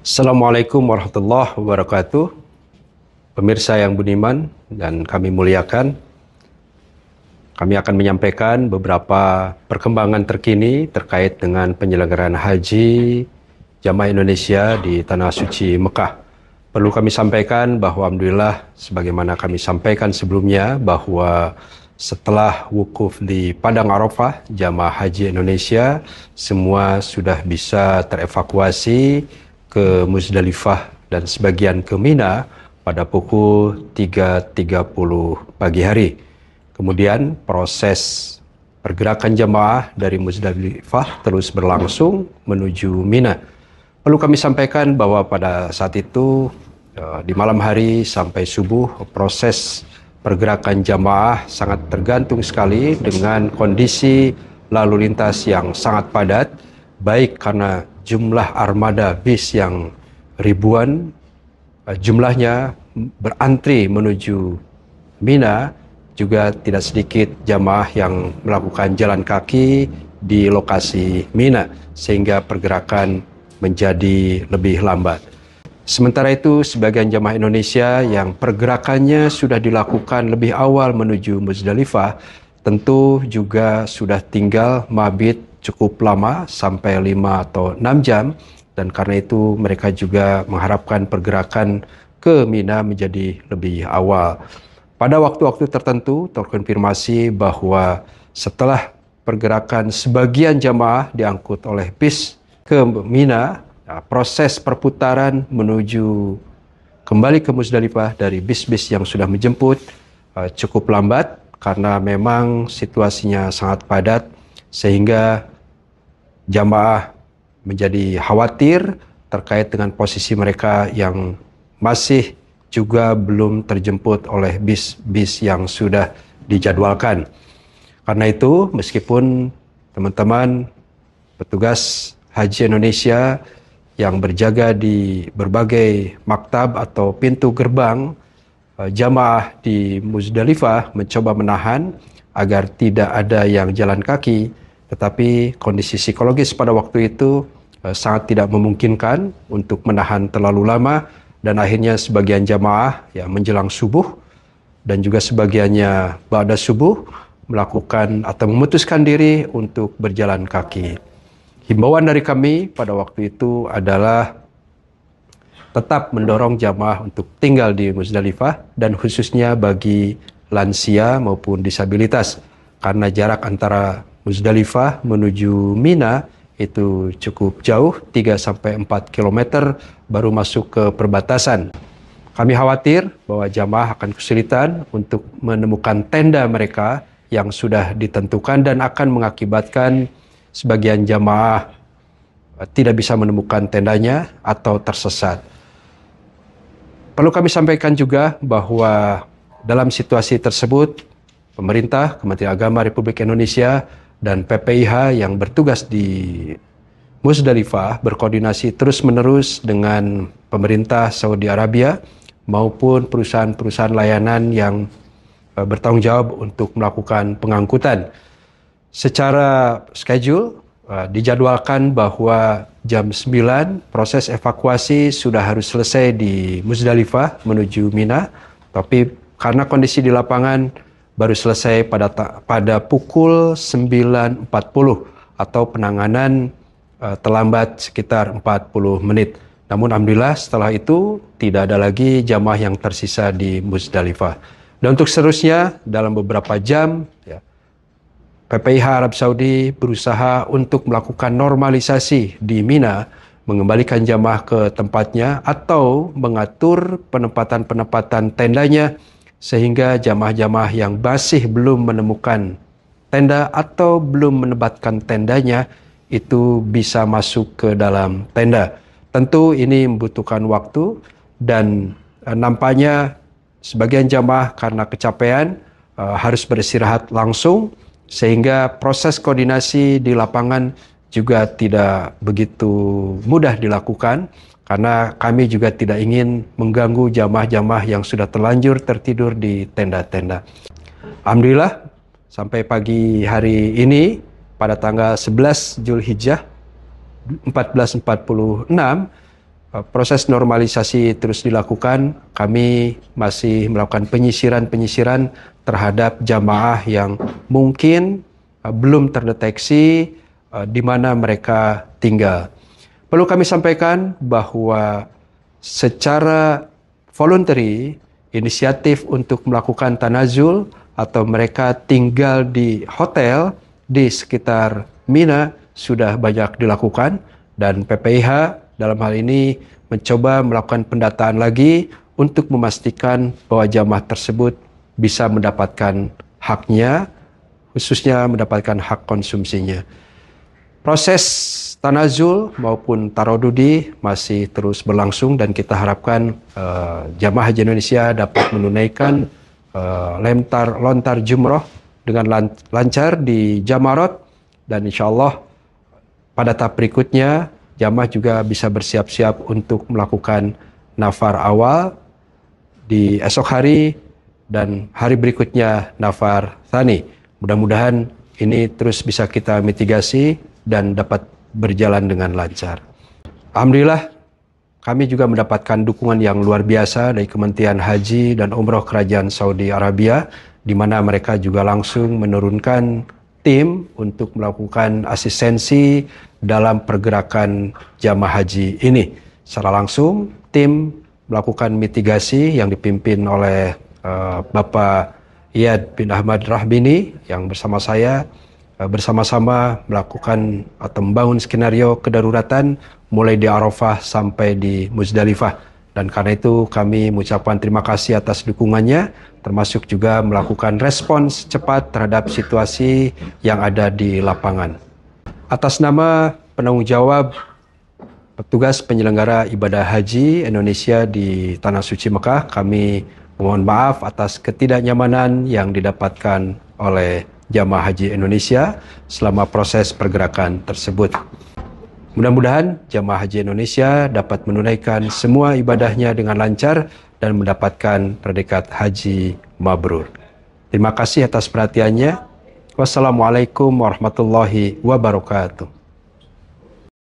Assalamualaikum warahmatullahi wabarakatuh. Pemirsa yang budiman dan kami muliakan, kami akan menyampaikan beberapa perkembangan terkini terkait dengan penyelenggaraan haji jamaah Indonesia di Tanah Suci Mekah. Perlu kami sampaikan bahwa alhamdulillah sebagaimana kami sampaikan sebelumnya bahwa setelah wukuf di Padang Arafah, jamaah haji Indonesia semua sudah bisa terevakuasi ke Muzdalifah dan sebagian ke Mina pada pukul 3.30 pagi hari. Kemudian proses pergerakan jamaah dari Muzdalifah terus berlangsung menuju Mina. Perlu kami sampaikan bahwa pada saat itu di malam hari sampai subuh proses pergerakan jamaah sangat tergantung sekali dengan kondisi lalu lintas yang sangat padat, baik karena jumlah armada bis yang ribuan jumlahnya berantri menuju Mina, juga tidak sedikit jamaah yang melakukan jalan kaki di lokasi Mina sehingga pergerakan menjadi lebih lambat. Sementara itu, sebagian jamaah Indonesia yang pergerakannya sudah dilakukan lebih awal menuju Muzdalifah tentu juga sudah tinggal mabit cukup lama sampai 5 atau 6 jam, dan karena itu mereka juga mengharapkan pergerakan ke Mina menjadi lebih awal. Pada waktu-waktu tertentu terkonfirmasi bahwa setelah pergerakan sebagian jamaah diangkut oleh bis ke Mina, proses perputaran menuju kembali ke Muzdalifah dari bis-bis yang sudah menjemput cukup lambat karena memang situasinya sangat padat, sehingga jamaah menjadi khawatir terkait dengan posisi mereka yang masih juga belum terjemput oleh bis-bis yang sudah dijadwalkan. Karena itu, meskipun teman-teman petugas Haji Indonesia yang berjaga di berbagai maktab atau pintu gerbang jamaah di Muzdalifah mencoba menahan agar tidak ada yang jalan kaki, tetapi kondisi psikologis pada waktu itu sangat tidak memungkinkan untuk menahan terlalu lama, dan akhirnya sebagian jamaah menjelang subuh dan juga sebagiannya ba'da subuh melakukan atau memutuskan diri untuk berjalan kaki. Himbauan dari kami pada waktu itu adalah tetap mendorong jamaah untuk tinggal di Muzdalifah, dan khususnya bagi lansia maupun disabilitas, karena jarak antara Muzdalifah menuju Mina itu cukup jauh, 3-4 km baru masuk ke perbatasan. Kami khawatir bahwa jamaah akan kesulitan untuk menemukan tenda mereka yang sudah ditentukan dan akan mengakibatkan sebagian jamaah tidak bisa menemukan tendanya atau tersesat. Perlu kami sampaikan juga bahwa dalam situasi tersebut, pemerintah, Kementerian Agama Republik Indonesia, dan PPIH yang bertugas di Muzdalifah berkoordinasi terus-menerus dengan pemerintah Saudi Arabia maupun perusahaan-perusahaan layanan yang bertanggung jawab untuk melakukan pengangkutan. Secara schedule dijadwalkan bahwa jam 9 proses evakuasi sudah harus selesai di Muzdalifah menuju Mina, tapi karena kondisi di lapangan baru selesai pada pukul 9.40 atau penanganan terlambat sekitar 40 menit. Namun alhamdulillah setelah itu tidak ada lagi jamaah yang tersisa di Muzdalifah. Dan untuk seterusnya dalam beberapa jam PPIH Arab Saudi berusaha untuk melakukan normalisasi di Mina, mengembalikan jamaah ke tempatnya atau mengatur penempatan-penempatan tendanya sehingga jamaah-jamaah yang masih belum menemukan tenda atau belum menempatkan tendanya itu bisa masuk ke dalam tenda. Tentu ini membutuhkan waktu, dan nampaknya sebagian jamaah karena kecapean harus beristirahat langsung, sehingga proses koordinasi di lapangan juga tidak begitu mudah dilakukan, karena kami juga tidak ingin mengganggu jamaah-jamaah yang sudah terlanjur tertidur di tenda-tenda. Alhamdulillah, sampai pagi hari ini, pada tanggal 11 Zulhijjah 1446, Proses normalisasi terus dilakukan. Kami masih melakukan penyisiran terhadap jamaah yang mungkin belum terdeteksi di mana mereka tinggal. Perlu kami sampaikan bahwa secara voluntary, inisiatif untuk melakukan tanazul atau mereka tinggal di hotel di sekitar Mina sudah banyak dilakukan, dan PPIH dalam hal ini mencoba melakukan pendataan lagi untuk memastikan bahwa jamaah tersebut bisa mendapatkan haknya, khususnya mendapatkan hak konsumsinya. Proses tanazul maupun tarodudi masih terus berlangsung, dan kita harapkan jamaah haji Indonesia dapat menunaikan lontar jumroh dengan lancar di Jamarot, dan insya Allah pada tahap berikutnya jamaah juga bisa bersiap-siap untuk melakukan nafar awal di esok hari dan hari berikutnya nafar tsani. Mudah-mudahan ini terus bisa kita mitigasi dan dapat berjalan dengan lancar. Alhamdulillah, kami juga mendapatkan dukungan yang luar biasa dari Kementerian Haji dan Umroh Kerajaan Saudi Arabia, di mana mereka juga langsung menurunkan tim untuk melakukan asistensi dalam pergerakan jamaah haji ini. Secara langsung, tim melakukan mitigasi yang dipimpin oleh Bapak Iyad bin Ahmad Rahbini yang bersama saya bersama-sama melakukan atau membangun skenario kedaruratan mulai di Arafah sampai di Muzdalifah. Dan karena itu kami mengucapkan terima kasih atas dukungannya, termasuk juga melakukan respons cepat terhadap situasi yang ada di lapangan. Atas nama penanggung jawab petugas penyelenggara ibadah haji Indonesia di Tanah Suci Mekah, kami mohon maaf atas ketidaknyamanan yang didapatkan oleh jamaah haji Indonesia selama proses pergerakan tersebut. Mudah-mudahan jamaah haji Indonesia dapat menunaikan semua ibadahnya dengan lancar dan mendapatkan predikat haji mabrur. Terima kasih atas perhatiannya. Wassalamualaikum warahmatullahi wabarakatuh.